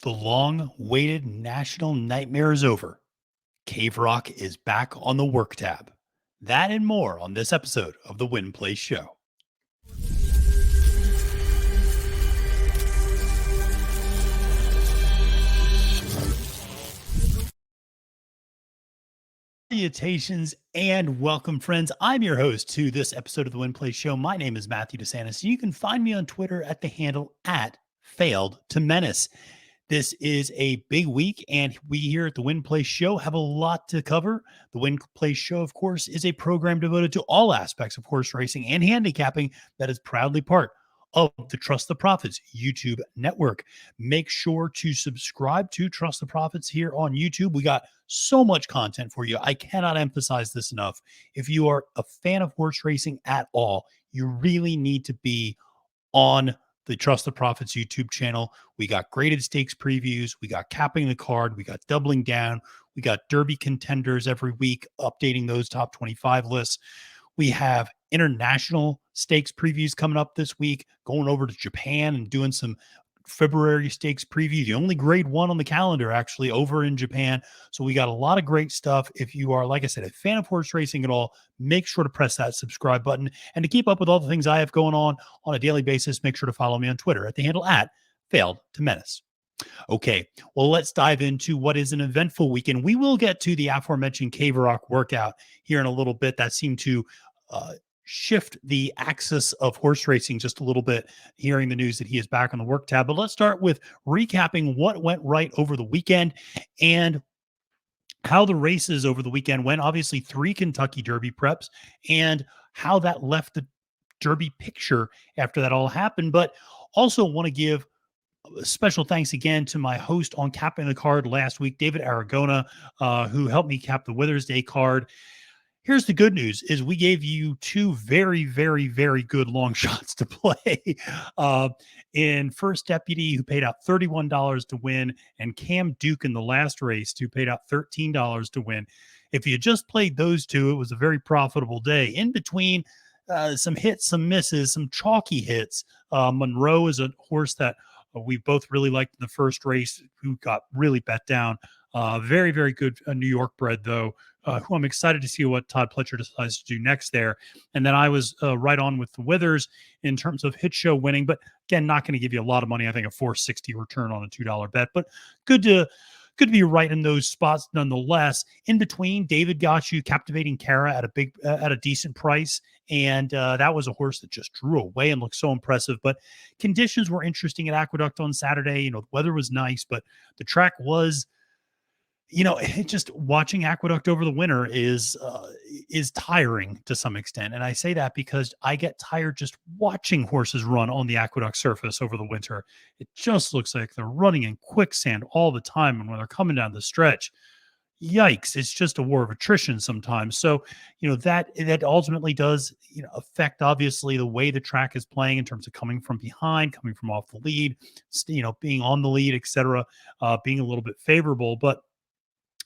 The long-awaited national nightmare is over. Cave Rock is back on the work tab. That and more on this episode of the Win Play Show. Salutations and welcome, friends. I'm your host to this episode of the Win Play Show. My name is Matthew DeSantis. You can find me on Twitter at the handle at Failed to Menace. This is a big week, and we here at the Win Play Show have a lot to cover. The Win Play Show, of course, is a program devoted to all aspects of horse racing and handicapping that is proudly part of the Trust the Profits YouTube network. Make sure to subscribe to Trust the Profits here on YouTube. We got so much content for you. I cannot emphasize this enough. If you are a fan of horse racing at all, you really need to be on the Trust the Profits YouTube channel. We got graded stakes previews. We got capping the card. We got doubling down. We got Derby contenders every week, updating those top 25 lists. We have international stakes previews coming up this week, going over to Japan and doing some February stakes preview, the only grade one on the calendar actually over in Japan. So we got a lot of great stuff. If you are, like I said, a fan of horse racing at all, make sure to press that subscribe button. And to keep up with all the things I have going on a daily basis, make sure to follow me on Twitter at the handle at Failed to Menace. Okay, well, let's dive into what is an eventful weekend. We will get to the aforementioned Cave Rock workout here in a little bit. That seemed to shift the axis of horse racing just a little bit, hearing the news that he is back on the work tab. But let's start with recapping what went right over the weekend and how the races over the weekend went. Obviously, 3 Kentucky Derby preps and how that left the Derby picture after that all happened. But also want to give special thanks again to my host on capping the card last week, David Aragona, who helped me cap the Withers Day card. Here's the good news is we gave you 2 very, very, very good long shots to play in First Deputy, who paid out $31 to win, and Cam Duke in the last race, who paid out $13 to win. If you just played those 2, it was a very profitable day. In between, some hits, some misses, some chalky hits. Monroe is a horse that we both really liked in the first race, who got really bet down. Very, very good New York bred, though, who I'm excited to see what Todd Pletcher decides to do next there. And then I was right on with the Withers in terms of hit show winning, but again, not going to give you a lot of money. I think a $4.60 return on a $2 bet, but good to be right in those spots nonetheless. In between, David got you Captivating Cara at a decent price, and that was a horse that just drew away and looked so impressive. But conditions were interesting at Aqueduct on Saturday. The weather was nice, but the track was, it just watching Aqueduct over the winter is tiring to some extent. And I say that because I get tired just watching horses run on the Aqueduct surface over the winter. It just looks like they're running in quicksand all the time. And when they're coming down the stretch, yikes, it's just a war of attrition sometimes. So, that ultimately does, affect obviously the way the track is playing in terms of coming from behind, coming from off the lead, being on the lead, etc., being a little bit favorable. But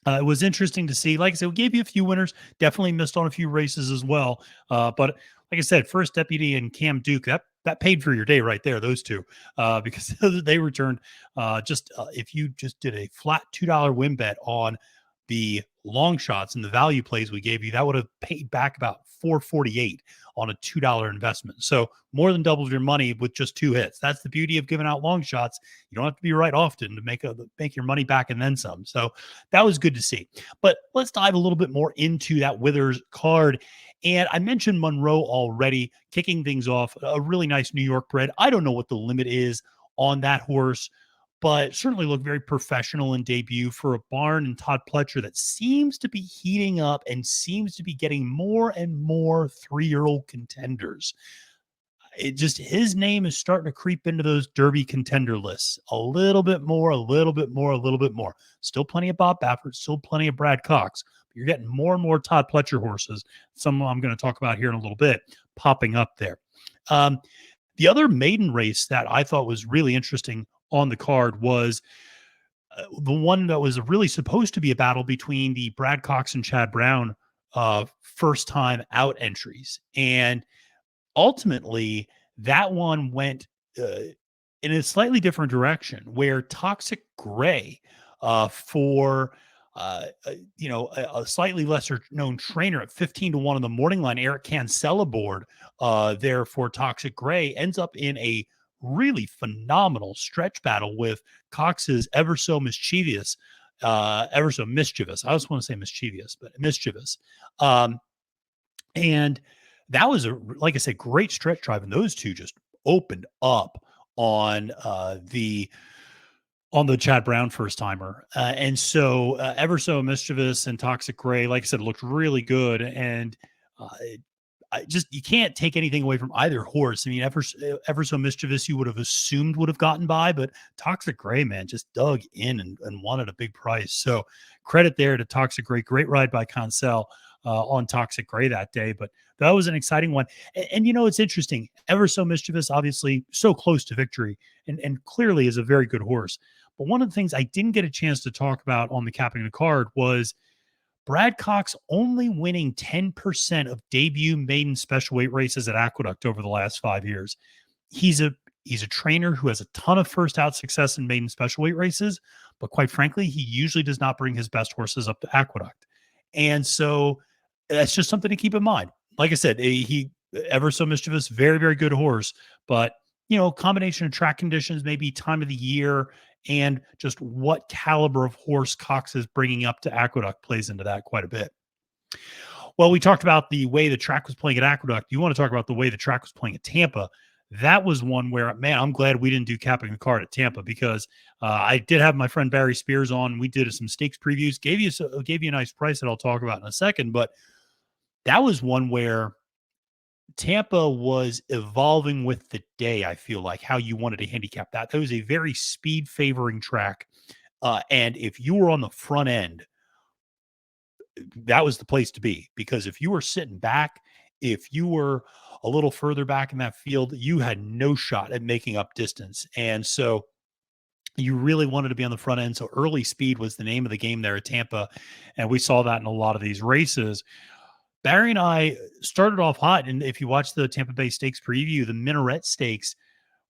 it was interesting to see. Like I said, we gave you a few winners, definitely missed on a few races as well. But like I said, First Deputy and Cam Duke, that paid for your day right there, those 2, because they returned if you just did a flat $2 win bet on the long shots and the value plays we gave you, that would have paid back about $4.48 on a $2 investment. So more than doubled your money with just 2 hits. That's the beauty of giving out long shots. You don't have to be right often to make your money back and then some. So that was good to see. But let's dive a little bit more into that Withers card. And I mentioned Monroe already, kicking things off, a really nice New York bred. I don't know what the limit is on that horse, but certainly looked very professional in debut for a barn and Todd Pletcher that seems to be heating up and seems to be getting more and more 3-year-old contenders. His name is starting to creep into those Derby contender lists a little bit more. Still plenty of Bob Baffert, still plenty of Brad Cox. But you're getting more and more Todd Pletcher horses, some I'm going to talk about here in a little bit, popping up there. The other maiden race that I thought was really interesting on the card was the one that was really supposed to be a battle between the Brad Cox and Chad Brown first time out entries. And ultimately that one went in a slightly different direction where Toxic Gray, for a slightly lesser known trainer at 15 to 1 on the morning line, Eric Cancella board, there for Toxic Gray, ends up in a really phenomenal stretch battle with Cox's ever so mischievous. I always want to say mischievous, but mischievous. Um, and that was like I said, great stretch drive, and those two just opened up on the Chad Brown first timer. And so ever so mischievous and Toxic Gray, like I said, looked really good. And uh, you can't take anything away from either horse. I mean, ever so mischievous, you would have assumed would have gotten by, but Toxic Gray, man, just dug in and wanted a big price. So credit there to Toxic Gray. Great ride by Concel on Toxic Gray that day. But that was an exciting one. And it's interesting. Ever so mischievous, obviously, so close to victory, and clearly is a very good horse. But one of the things I didn't get a chance to talk about on the capping the card was Brad Cox only winning 10% of debut maiden special weight races at Aqueduct over the last 5 years. He's a trainer who has a ton of first out success in maiden special weight races, but quite frankly, he usually does not bring his best horses up to Aqueduct. And so that's just something to keep in mind. Like I said, he ever so mischievous, very, very good horse, but combination of track conditions, maybe time of the year, and just what caliber of horse Cox is bringing up to Aqueduct plays into that quite a bit. Well, we talked about the way the track was playing at Aqueduct. You want to talk about the way the track was playing at Tampa. That was one where, man, I'm glad we didn't do capping the card at Tampa, because I did have my friend Barry Spears on. We did some stakes previews, gave you a nice price that I'll talk about in a second. But that was one where Tampa was evolving with the day. I feel like how you wanted to handicap that. That was a very speed favoring track. And if you were on the front end, that was the place to be, because if you were sitting back, if you were a little further back in that field, you had no shot at making up distance. And so you really wanted to be on the front end. So early speed was the name of the game there at Tampa. And we saw that in a lot of these races. Barry and I started off hot. And if you watch the Tampa Bay Stakes preview, the Minaret Stakes,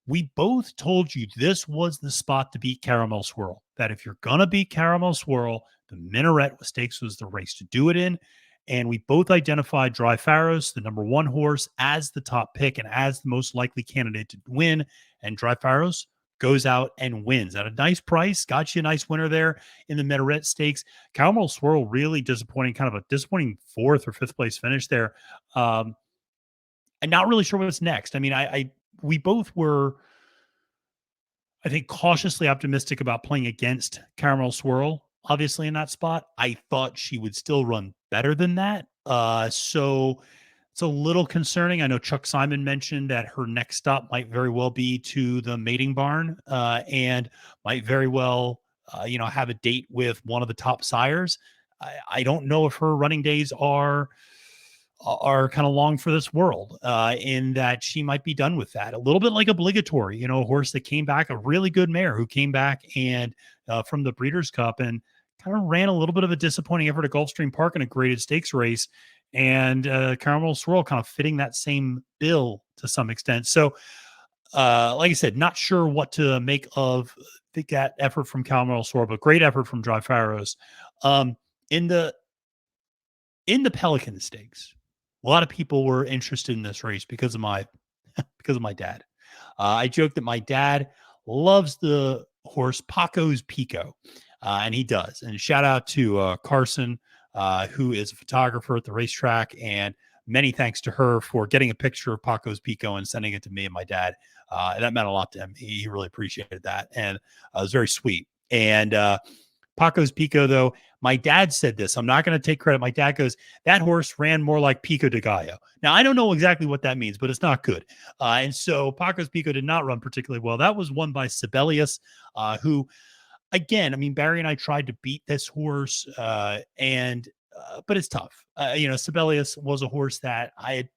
we both told you this was the spot to beat Caramel Swirl. That if you're going to beat Caramel Swirl, the Minaret Stakes was the race to do it in. And we both identified Dry Pharos, the number one horse, as the top pick and as the most likely candidate to win. And Dry Pharos goes out and wins at a nice price. Got you a nice winner there in the Minaret Stakes. Caramel Swirl, really disappointing, kind of a disappointing fourth or fifth place finish there. I'm not really sure what's next. I mean, we both were, I think, cautiously optimistic about playing against Caramel Swirl, obviously, in that spot. I thought she would still run better than that. So it's a little concerning. I know Chuck Simon mentioned that her next stop might very well be to the mating barn, and might very well, have a date with one of the top sires. I don't know if her running days are kind of long for this world, in that she might be done with that. A little bit like Obligatory, a horse that came back, a really good mare who came back and from the Breeders' Cup and kind of ran a little bit of a disappointing effort at Gulfstream Park in a graded stakes race. And Caramel Swirl kind of fitting that same bill to some extent. So, like I said, not sure what to make of that effort from Caramel Swirl, but great effort from Dry Pharos. In the Pelican Stakes, a lot of people were interested in this race because of my dad. I joke that my dad loves the horse Paco's Pico, and he does. And shout out to Carson, who is a photographer at the racetrack, and many thanks to her for getting a picture of Paco's Pico and sending it to me and my dad. That meant a lot to him. He really appreciated that, and it was very sweet. And Paco's Pico, though, my dad said this. I'm not going to take credit. My dad goes, that horse ran more like Pico de Gallo. Now, I don't know exactly what that means, but it's not good. And so Paco's Pico did not run particularly well. That was won by Sibelius, who, again, I mean, Barry and I tried to beat this horse, but it's tough. Sibelius was a horse that I had,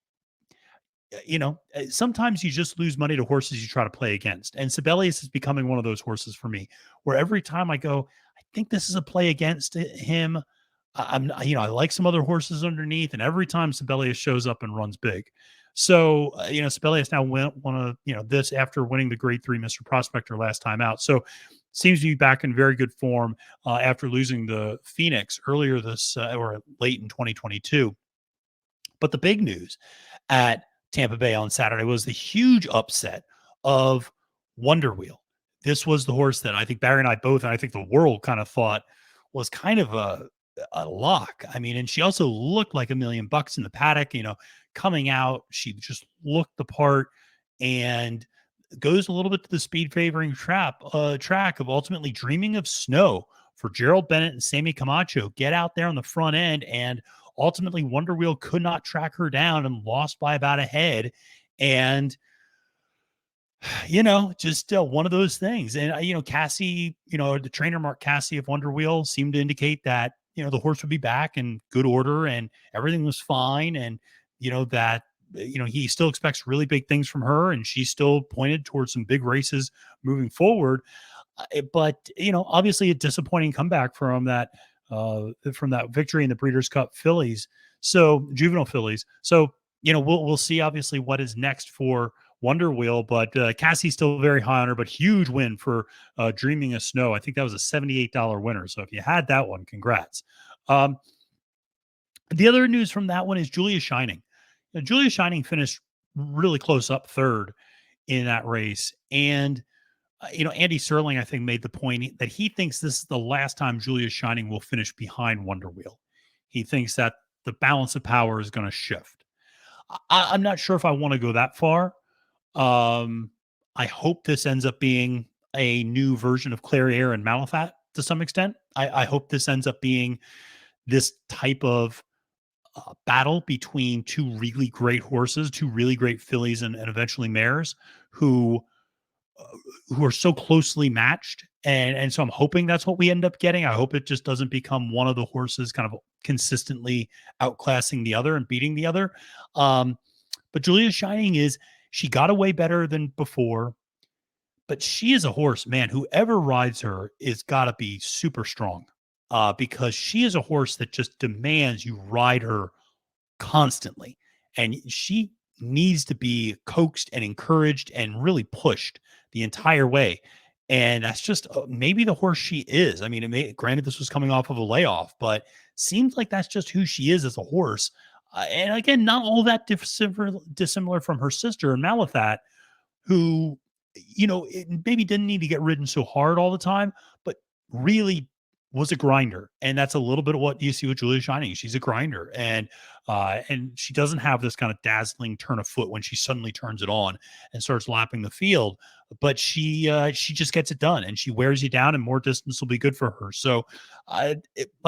sometimes you just lose money to horses you try to play against. And Sibelius is becoming one of those horses for me, where every time I go, I think this is a play against him. I like some other horses underneath, and every time Sibelius shows up and runs big. So, Sibelius now won this after winning the grade 3 Mr. Prospector last time out. So seems to be back in very good form after losing the Phoenix earlier or late in 2022. But the big news at Tampa Bay on Saturday was the huge upset of Wonder Wheel. This was the horse that I think Barry and I both, and I think the world kind of thought was kind of a lock. I mean, and she also looked like $1,000,000 in the paddock, coming out. She just looked the part and goes a little bit to the speed favoring track of ultimately Dreaming of Snow for Gerald Bennett and Sammy Camacho. Get out there on the front end, and ultimately Wonder Wheel could not track her down and lost by about a head. And just one of those things. And Cassie, the trainer Mark Cassie of Wonder Wheel seemed to indicate that the horse would be back in good order and everything was fine, and that he still expects really big things from her, and she's still pointed towards some big races moving forward. But obviously a disappointing comeback from that victory in the Breeders' Cup fillies, so juvenile fillies. So we'll see obviously what is next for Wonder Wheel, but Cassie's still very high on her. But huge win for Dreaming of Snow. I think that was a $78 winner. So if you had that one, congrats. The other news from that one is Julia Shining. Julia Shining finished really close up third in that race, and Andy Serling, I think, made the point that he thinks this is the last time Julia Shining will finish behind Wonder Wheel. He thinks that the balance of power is going to shift. I'm not sure if I want to go that far. I hope this ends up being a new version of Clairiere and Malafat to some extent. I hope this ends up being this type of battle between two really great horses, two really great fillies, and eventually mares who are so closely matched. And so I'm hoping that's what we end up getting. I hope it just doesn't become one of the horses kind of consistently outclassing the other and beating the other. But Julia Shining she got away better than before, but she is a horse, man. Whoever rides her is got to be super strong because she is a horse that just demands you ride her constantly. And she needs to be coaxed and encouraged and really pushed the entire way. And that's just maybe the horse she is. I mean, granted, this was coming off of a layoff, but seems like that's just who she is as a horse. And again, not all that dissimilar from her sister, Malafat, who, maybe didn't need to get ridden so hard all the time, but really was a grinder. And that's a little bit of what you see with Julia Shining. She's a grinder, and she doesn't have this kind of dazzling turn of foot when she suddenly turns it on and starts lapping the field, but she just gets it done, and she wears you down, and more distance will be good for her. So like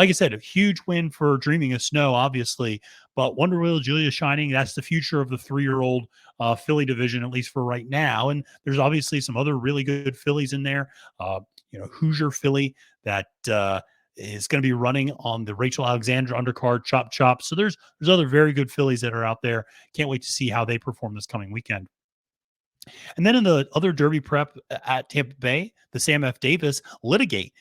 I said, a huge win for Dreaming of Snow, obviously, but Wonder Wheel, Julia Shining, that's the future of the 3-year-old filly division, at least for right now. And there's obviously some other really good fillies in there. Hoosier filly that is going to be running on the Rachel Alexandra undercard, Chop Chop. So there's other very good fillies that are out there. Can't wait to see how they perform this coming weekend. And then in the other Derby prep at Tampa Bay, the Sam F. Davis Litigate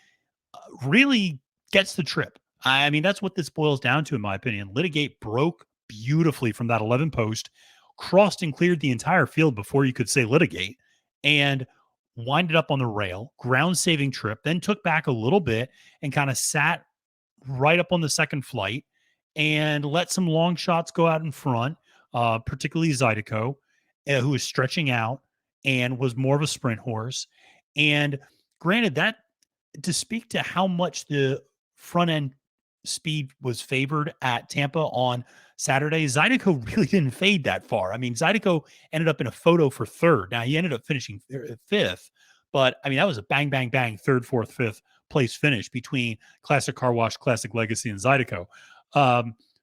really gets the trip. I mean, that's what this boils down to, in my opinion. Litigate broke beautifully from that 11 post, crossed and cleared the entire field before you could say Litigate, and winded up on the rail, ground saving trip, then took back a little bit and kind of sat right up on the second flight and let some long shots go out in front, particularly Zydeco, who was stretching out and was more of a sprint horse. And granted, that to speak to how much the front end speed was favored at Tampa on Saturday, Zydeco really didn't fade that far. I mean, Zydeco ended up in a photo for third. Now he ended up finishing fifth, but I mean, that was a bang, bang, bang, third, fourth, fifth place finish between Classic Car Wash, Classic Legacy, and Zydeco.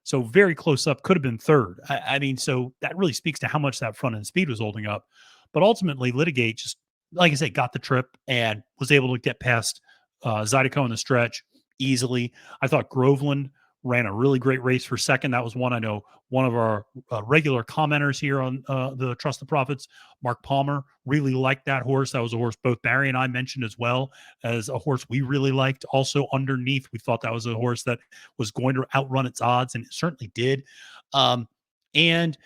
So very close up, could have been third. I mean, so that really speaks to how much that front end speed was holding up. But ultimately, Litigate just, like I said, got the trip and was able to get past Zydeco in the stretch easily. I thought Groveland ran a really great race for second. That was one I know one of our regular commenters here on the Trust the Profits, Mark Palmer, really liked that horse. That was a horse both Barry and I mentioned as well as a horse we really liked. Also underneath, we thought that was a horse that was going to outrun its odds, and it certainly did. And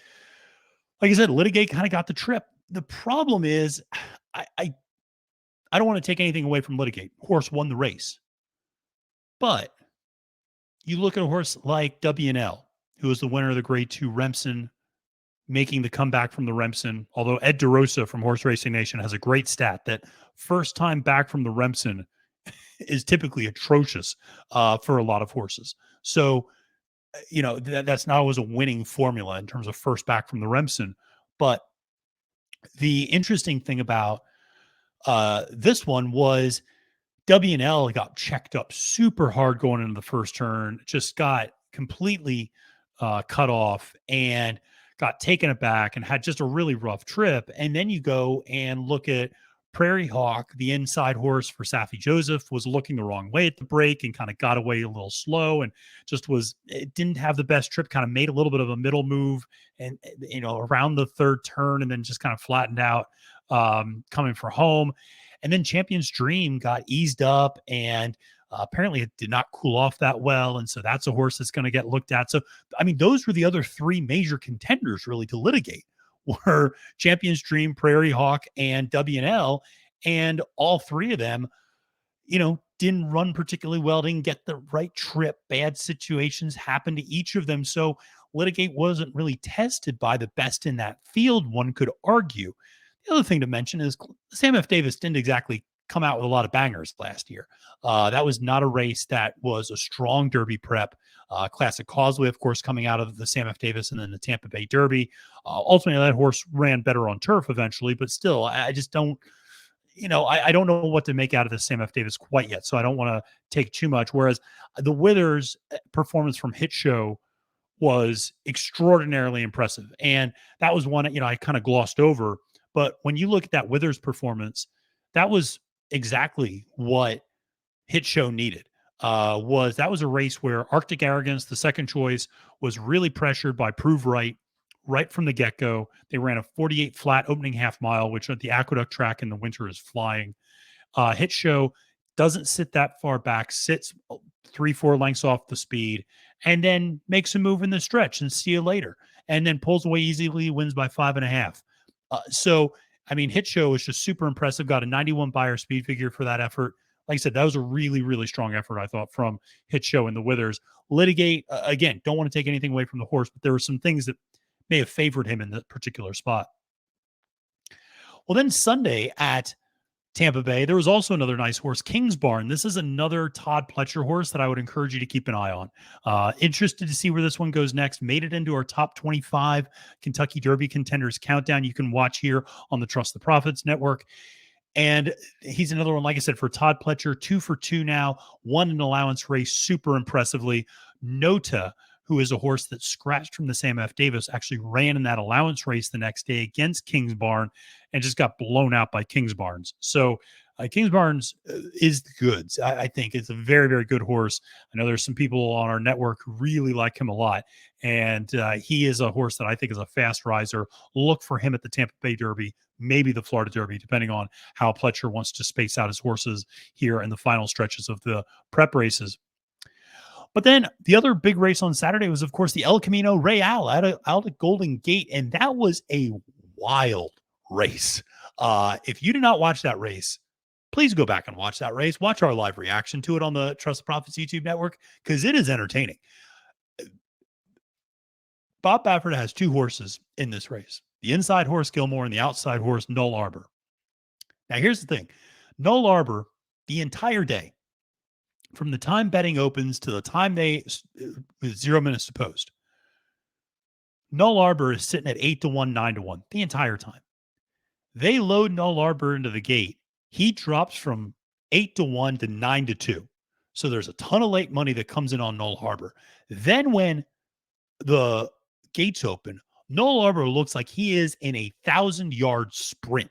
like I said, Litigate kind of got the trip. The problem is, I, I, I don't want to take anything away from Litigate. Horse won the race. But you look at a horse like W&L, who was the winner of the Grade 2 Remsen, making the comeback from the Remsen, although Ed DeRosa from Horse Racing Nation has a great stat that first time back from the Remsen is typically atrocious for a lot of horses. So, that's not always a winning formula in terms of first back from the Remsen. But the interesting thing about this one was W&L got checked up super hard going into the first turn, just got completely cut off and got taken aback and had just a really rough trip. And then you go and look at Prairie Hawk, the inside horse for Safi Joseph, was looking the wrong way at the break and kind of got away a little slow and it didn't have the best trip, kind of made a little bit of a middle move and, around the third turn and then just kind of flattened out coming for home. And then Champion's Dream got eased up and apparently it did not cool off that well. And so that's a horse that's going to get looked at. So, I mean, those were the other three major contenders really to Litigate were Champion's Dream, Prairie Hawk, and W&L. And all three of them, didn't run particularly well, didn't get the right trip. Bad situations happened to each of them. So Litigate wasn't really tested by the best in that field, one could argue. The other thing to mention is Sam F. Davis didn't exactly come out with a lot of bangers last year. That was not a race that was a strong Derby prep. Classic Causeway, of course, coming out of the Sam F. Davis and then the Tampa Bay Derby. Ultimately, that horse ran better on turf eventually, but still, I just don't, I don't know what to make out of this Sam F. Davis quite yet, so I don't want to take too much. Whereas the Withers performance from Hit Show was extraordinarily impressive. And that was one, I kind of glossed over. But when you look at that Withers performance, that was exactly what Hit Show needed. That was a race where Arctic Arrogance, the second choice, was really pressured by Prove right from the get-go. They ran a 48 flat opening half mile, which at the Aqueduct track in the winter is flying. Hit Show doesn't sit that far back, sits 3-4 lengths off the speed, and then makes a move in the stretch and see you later. And then pulls away easily, wins by 5.5. So, I mean, Hit Show was just super impressive. Got a 91 buyer speed figure for that effort. Like I said, that was a really, really strong effort, I thought, from Hit Show and the Withers. Litigate, again, don't want to take anything away from the horse, but there were some things that may have favored him in that particular spot. Well, then Sunday at Tampa Bay, there was also another nice horse, King's Barn. This is another Todd Pletcher horse that I would encourage you to keep an eye on. Interested to see where this one goes next. Made it into our top 25 Kentucky Derby contenders countdown. You can watch here on the Trust the Profits Network. And he's another one, like I said, for Todd Pletcher, 2 for 2 now, won an allowance race super impressively. Nota, who is a horse that scratched from the Sam F. Davis, actually ran in that allowance race the next day against King's Barn and just got blown out by King's Barnes. So King's Barnes is the goods. I think it's a very, very good horse. I know there's some people on our network who really like him a lot. And he is a horse that I think is a fast riser. Look for him at the Tampa Bay Derby, maybe the Florida Derby, depending on how Pletcher wants to space out his horses here in the final stretches of the prep races. But then the other big race on Saturday was, of course, the El Camino Real out of Golden Gate. And that was a wild race. If you did not watch that race, please go back and watch that race. Watch our live reaction to it on the Trust the Profits YouTube network, because it is entertaining. Bob Baffert has 2 horses in this race, the inside horse Gilmore and the outside horse Null Arbor. Now, here's the thing. Null Arbor, the entire day, from the time betting opens to the time with 0 minutes to post, Null Arbor is sitting at 8-1, 9-1 the entire time. They load Null Arbor into the gate. He drops from 8-1 to 9-2. So there's a ton of late money that comes in on Null Arbor. Then when the gates open, Null Arbor looks like he is in a 1,000-yard sprint.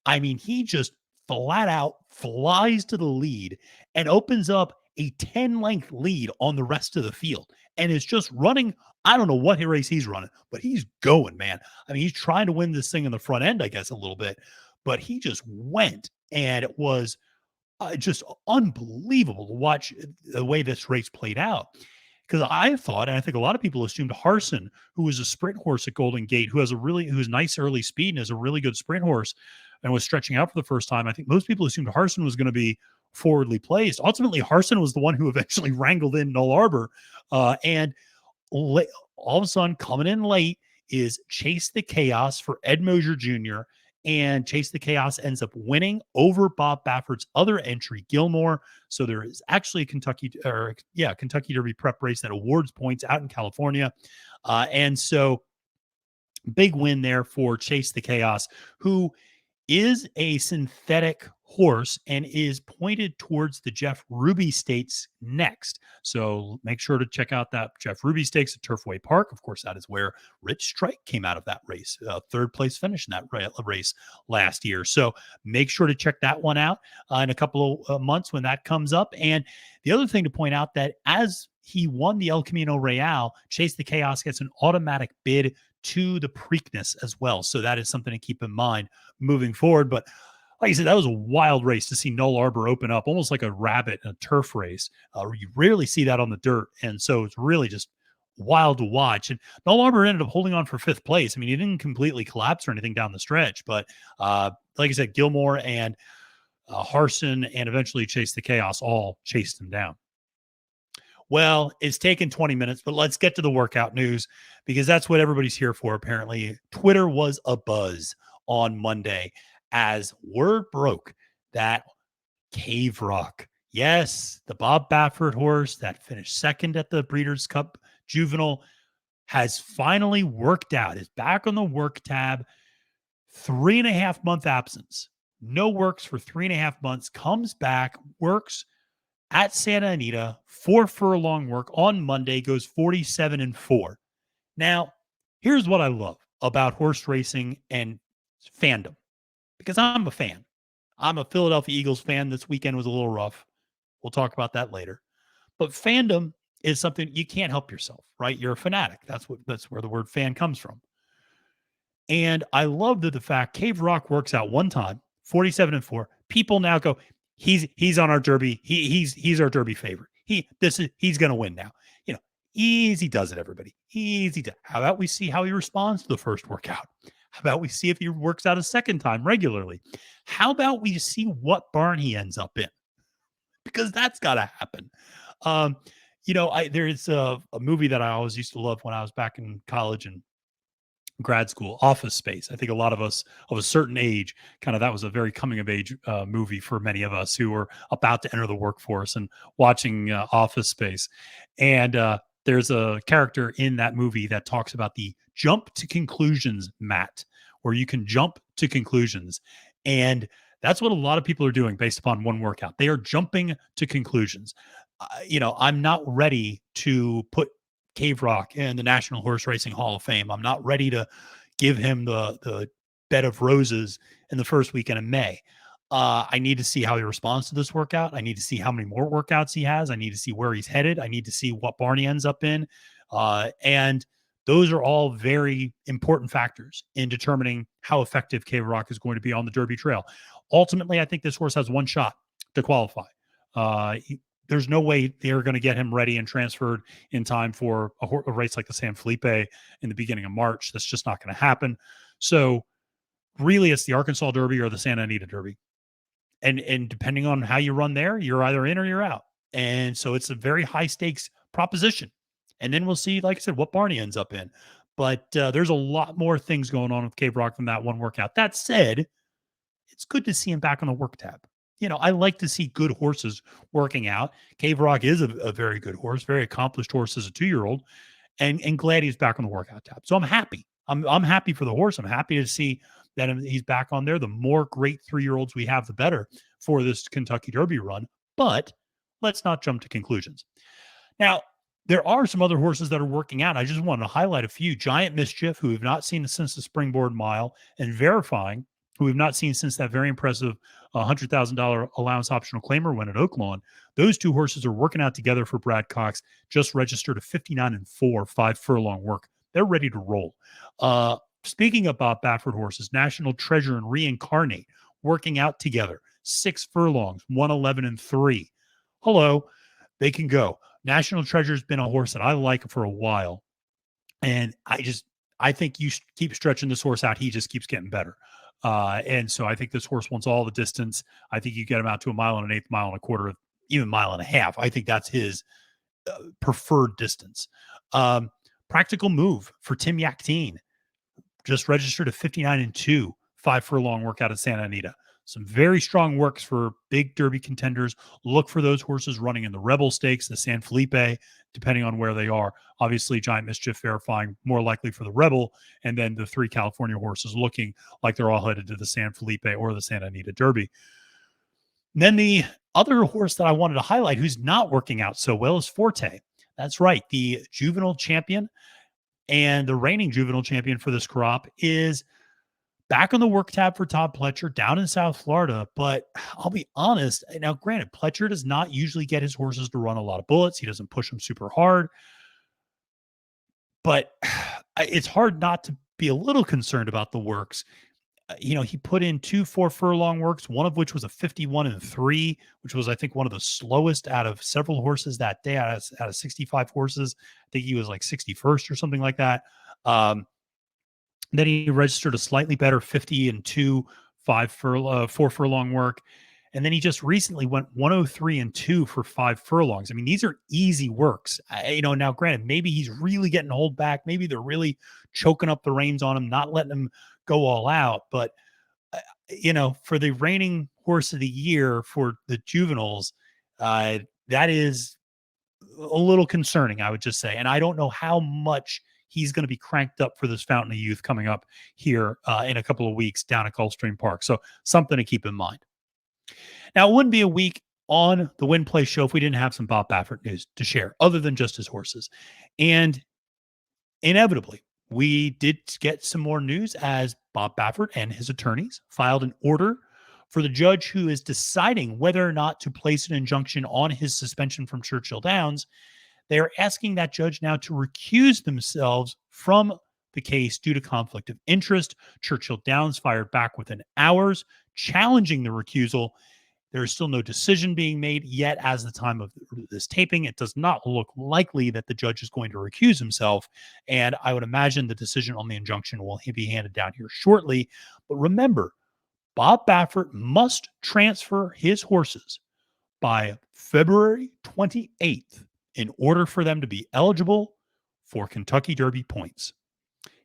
I mean, he just flat out flies to the lead and opens up a 10-length lead on the rest of the field. And it's just running. I don't know what race he's running, but he's going, man. I mean, he's trying to win this thing in the front end, I guess, a little bit. But he just went, and it was just unbelievable to watch the way this race played out. because I thought, and I think a lot of people assumed Harson, who was a sprint horse at Golden Gate, who's nice early speed and is a really good sprint horse and was stretching out for the first time. I think most people assumed Harson was going to be forwardly placed. Ultimately, Harson was the one who eventually wrangled in Null Arbor. And all of a sudden, coming in late is Chase the Chaos for Ed Mosier Jr., and Chase the Chaos ends up winning over Bob Baffert's other entry, Gilmore. So there is actually a Kentucky Derby prep race that awards points out in California. And so big win there for Chase the Chaos, who is a synthetic horse and is pointed towards the Jeff Ruby Stakes next. So make sure to check out that Jeff Ruby Stakes at Turfway Park. Of course, that is where Rich Strike came out of that race, third place finish in that race last year. So make sure to check that one out in a couple of months when that comes up. And the other thing to point out that as he won the El Camino Real, Chase the Chaos gets an automatic bid to the Preakness as well. So that is something to keep in mind moving forward. But like I said, that was a wild race to see Null Arbor open up almost like a rabbit in a turf race. You rarely see that on the dirt. And so it's really just wild to watch. And Null Arbor ended up holding on for fifth place. I mean, he didn't completely collapse or anything down the stretch, but like I said, Gilmore and Harson and eventually Chase the Chaos all chased him down. Well, it's taken 20 minutes, but let's get to the workout news because that's what everybody's here for, apparently. Twitter was abuzz on Monday as word broke that Cave Rock, yes, the Bob Baffert horse that finished second at the Breeders' Cup Juvenile, has finally worked out, is back on the work tab. 3.5 month absence. No works for 3.5 months, comes back, works at Santa Anita, 4 furlong work on Monday, goes 47-4. Now, here's what I love about horse racing and fandom, because I'm a fan. I'm a Philadelphia Eagles fan. This weekend was a little rough. We'll talk about that later. But fandom is something you can't help yourself, right? You're a fanatic. That's where the word fan comes from. And I love that the fact Cave Rock works out one time, 47-4. People now go, he's on our Derby. He's our Derby favorite. He's going to win now. You know, easy does it, everybody. Easy does. How about we see how he responds to the first workout? How about we see if he works out a second time regularly? How about we see what barn he ends up in? Because that's got to happen. There's a movie that I always used to love when I was back in college and grad school, Office Space. I think a lot of us of a certain age, that was a very coming of age movie for many of us who were about to enter the workforce and watching Office Space. And there's a character in that movie that talks about the jump to conclusions mat, where you can jump to conclusions. And that's what a lot of people are doing based upon one workout. They are jumping to conclusions. I'm not ready to put Cave Rock in the National Horse Racing Hall of Fame. I'm not ready to give him the bed of roses in the first weekend of May. I need to see how he responds to this workout. I need to see how many more workouts he has. I need to see where he's headed. I need to see what barn he ends up in. And those are all very important factors in determining how effective Cave Rock is going to be on the Derby Trail. Ultimately, I think this horse has one shot to qualify. There's no way they're going to get him ready and transferred in time for a race like the San Felipe in the beginning of March. That's just not going to happen. So really it's the Arkansas Derby or the Santa Anita Derby. And depending on how you run there, you're either in or you're out. And so it's a very high stakes proposition. And then we'll see, like I said, what barn he ends up in. But there's a lot more things going on with Cave Rock than that one workout. That said, it's good to see him back on the work tab. I like to see good horses working out. Cave Rock is a very good horse, very accomplished horse as a 2-year-old, and glad he's back on the workout tab. So I'm happy. I'm happy for the horse. I'm happy to see that he's back on there. The more great 3-year-olds we have, the better for this Kentucky Derby run. But let's not jump to conclusions. Now, there are some other horses that are working out. I just want to highlight a few. Giant Mischief, who we've not seen since the Springboard Mile, and Verifying, who we've not seen since that very impressive $100,000 allowance optional claimer win at Oaklawn. Those two horses are working out together for Brad Cox, just registered a 59-4, 5 furlong work. They're ready to roll. Speaking of Bob Baffert horses, National Treasure and Reincarnate working out together. 6 furlongs, 111-3. Hello, they can go. National Treasure's been a horse that I like for a while. And I think you keep stretching this horse out. He just keeps getting better. And so I think this horse wants all the distance. I think you get him out to a mile and an eighth, mile and a quarter, even mile and a half. I think that's his preferred distance. Practical Move for Tim Yakteen, just registered at 59-2, 5 furlong work out of Santa Anita. Some very strong works for big Derby contenders. Look for those horses running in the Rebel Stakes, the San Felipe, depending on where they are. Obviously, Giant Mischief verifying more likely for the Rebel, and then the 3 California horses looking like they're all headed to the San Felipe or the Santa Anita Derby. And then the other horse that I wanted to highlight who's not working out so well is Forte. That's right. The juvenile champion and the reigning juvenile champion for this crop is back on the work tab for Todd Pletcher down in South Florida. But I'll be honest. Now, granted, Pletcher does not usually get his horses to run a lot of bullets. He doesn't push them super hard. But it's hard not to be a little concerned about the works. He put in 2 4 furlong works, one of which was a 51-3, which was, I think, one of the slowest out of several horses that day, out of 65 horses. I think he was like 61st or something like that. Then he registered a slightly better 50-2, 4 furlong work. And then he just recently went 103-2 for 5 furlongs. I mean, these are easy works. Now granted, maybe he's really getting hold back. Maybe they're really choking up the reins on him, not letting him go all out. But, for the reigning horse of the year for the juveniles, that is a little concerning, I would just say. And I don't know how much he's going to be cranked up for this Fountain of Youth coming up here in a couple of weeks down at Gulfstream Park. So something to keep in mind. Now, it wouldn't be a week on the Win Play show if we didn't have some Bob Baffert news to share, other than just his horses. And inevitably, we did get some more news as Bob Baffert and his attorneys filed an order for the judge who is deciding whether or not to place an injunction on his suspension from Churchill Downs. They are asking that judge now to recuse themselves from the case due to conflict of interest. Churchill Downs fired back within hours, challenging the recusal. There is still no decision being made yet as the time of this taping. It does not look likely that the judge is going to recuse himself. And I would imagine the decision on the injunction will be handed down here shortly. But remember, Bob Baffert must transfer his horses by February 28th in order for them to be eligible for Kentucky Derby points.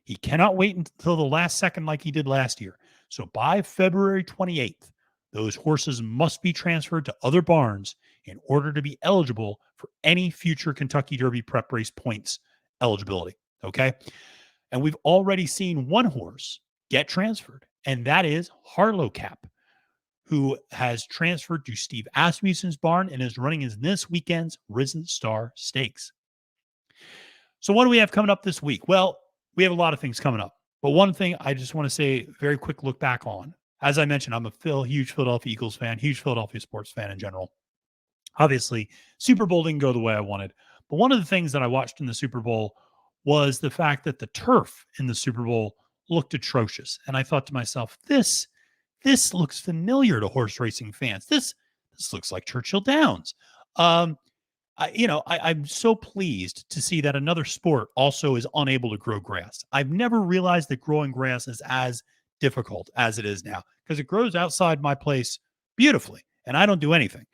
He cannot wait until the last second like he did last year. So by February 28th, those horses must be transferred to other barns in order to be eligible for any future Kentucky Derby prep race points eligibility. Okay. And we've already seen one horse get transferred, and that is Harlow Cap, who has transferred to Steve Asmussen's barn and is running in this weekend's Risen Star Stakes. So what do we have coming up this week? Well, we have a lot of things coming up, but one thing I just want to say, very quick look back on. As I mentioned, I'm a huge Philadelphia Eagles fan, huge Philadelphia sports fan in general. Obviously, Super Bowl didn't go the way I wanted, but one of the things that I watched in the Super Bowl was the fact that the turf in the Super Bowl looked atrocious. And I thought to myself, this looks familiar to horse racing fans. This looks like Churchill Downs. I'm so pleased to see that another sport also is unable to grow grass. I've never realized that growing grass is as difficult as it is now, because it grows outside my place beautifully, and I don't do anything.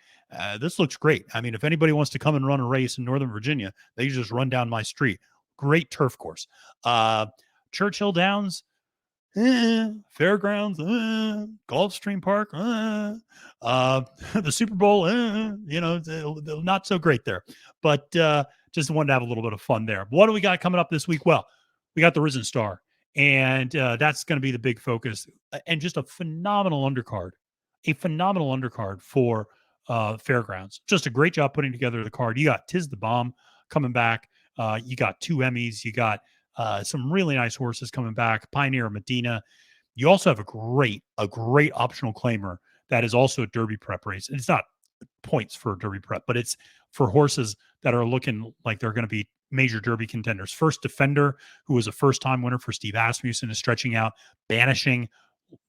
This looks great. I mean, if anybody wants to come and run a race in Northern Virginia, they just run down my street. Great turf course. Churchill Downs, Fairgrounds, Gulfstream Park, the Super Bowl, not so great there. But just wanted to have a little bit of fun there. What do we got coming up this week? Well, we got the Risen Star, and that's going to be the big focus, and just a phenomenal undercard for Fairgrounds. Just a great job putting together the card. You got Tiz the Bomb coming back. You got 2 Emmys. You got some really nice horses coming back. Pioneer Medina. You also have a great optional claimer that is also a Derby prep race. And it's not points for Derby prep, but it's for horses that are looking like they're going to be major Derby contenders. First Defender, who was a first-time winner for Steve Asmussen, is stretching out. Banishing,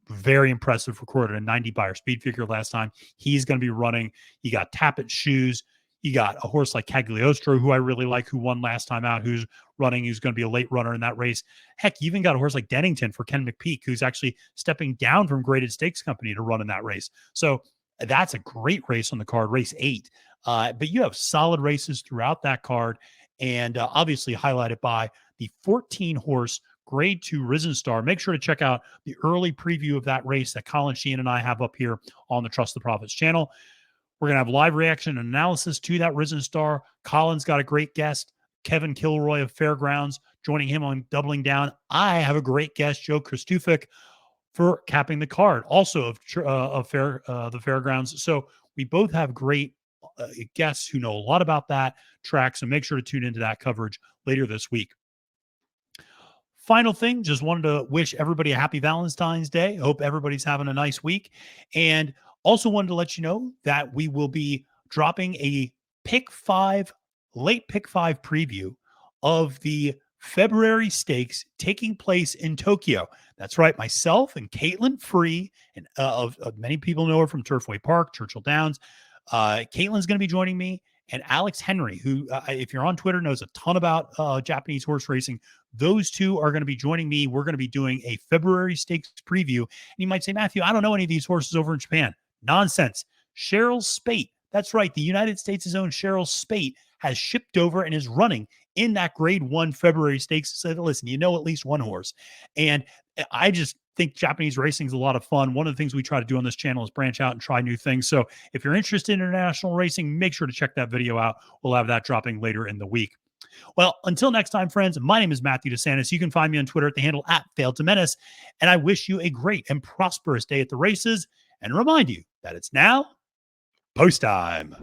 very impressive, recorded a 90 Beyer speed figure last time. He's going to be running. You got Tappet Shoes. You got a horse like Cagliostro, who I really like, who won last time out, who's running, who's going to be a late runner in that race. Heck, you even got a horse like Dennington for Ken McPeak, who's actually stepping down from Graded Stakes Company to run in that race. So that's a great race on the card, race 8. But you have solid races throughout that card, and obviously highlighted by the 14 horse Grade 2 Risen Star. Make sure to check out the early preview of that race that Colin Sheehan and I have up here on the Trust the Profits channel. We're going to have live reaction and analysis to that Risen Star. Colin's got a great guest, Kevin Kilroy of Fairgrounds, joining him on Doubling Down. I have a great guest, Joe Kristufik, for Capping the Card, also of the Fairgrounds. So we both have great guests who know a lot about that track. So make sure to tune into that coverage later this week. Final thing, just wanted to wish everybody a happy Valentine's Day. Hope everybody's having a nice week. And also wanted to let you know that we will be dropping a late pick 5 preview of the February stakes taking place in Tokyo. That's right. Myself and Caitlin Free, and many people know her from Turfway Park, Churchill Downs. Caitlin's going to be joining me, and Alex Henry, who, if you're on Twitter, knows a ton about Japanese horse racing. Those two are going to be joining me. We're going to be doing a February stakes preview. And you might say, Matthew, I don't know any of these horses over in Japan. Nonsense. Cheryl Spate. That's right. The United States' own Cheryl Spate has shipped over and is running in that Grade 1 February stakes. So listen, you know at least one horse. And I just think Japanese racing is a lot of fun. One of the things we try to do on this channel is branch out and try new things. So if you're interested in international racing, make sure to check that video out. We'll have that dropping later in the week. Well, until next time, friends, my name is Matthew DeSantis. You can find me on Twitter at the handle @FailedToMenace. And I wish you a great and prosperous day at the races, and remind you that it's now post time.